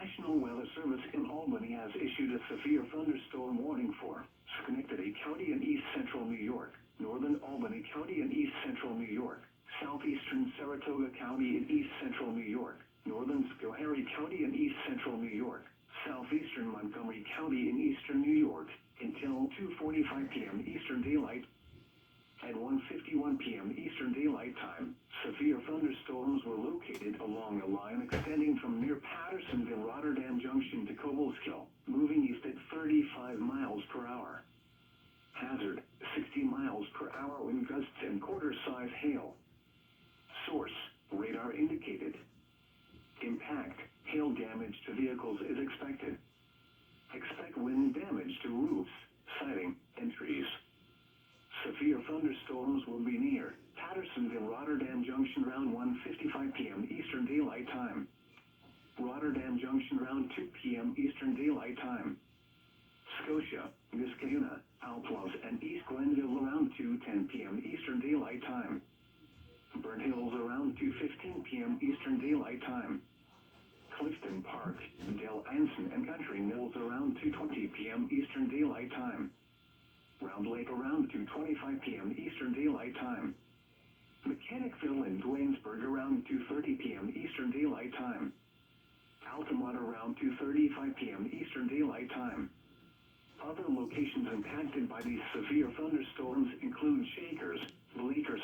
National Weather Service in Albany has issued a severe thunderstorm warning for Schenectady County in east central New York, northern Albany County in east central New York, southeastern Saratoga County in east central New York, northern Schoharie County in east central New York, southeastern Montgomery County in eastern New York, until 2:45 p.m. Eastern Daylight. At 1:51 p.m. Eastern Daylight Time, severe thunderstorms were located along a line extending from near Pattersonville Rotterdam Junction to Cobleskill, moving east at 35 miles per hour. Hazard, 60 miles per hour wind gusts and quarter-size hail. Source, radar indicated. Impact, hail damage to vehicles is expected. Expect wind damage to roofs, siding, and trees. Severe thunderstorms will be near Pattersonville Rotterdam Junction around 1:55 p.m. Eastern Daylight Time. Rotterdam Junction around 2 p.m. Eastern Daylight Time. Scotia, Niskayuna, Alplaus, and East Glenville around 2:10 p.m. Eastern Daylight Time. Burnt Hills around 2:15 p.m. Eastern Daylight Time. Clifton Park, Del Anson, and Country Mills around 2:20 p.m. Eastern Daylight Time. Round Lake around 2:25 p.m. Eastern Daylight Time. Mechanicville and Duanesburg around 2:30 p.m. Eastern Daylight Time. Altamont around 2:35 p.m. Eastern Daylight Time. Other locations impacted by these severe thunderstorms include Shakers, Bleecker,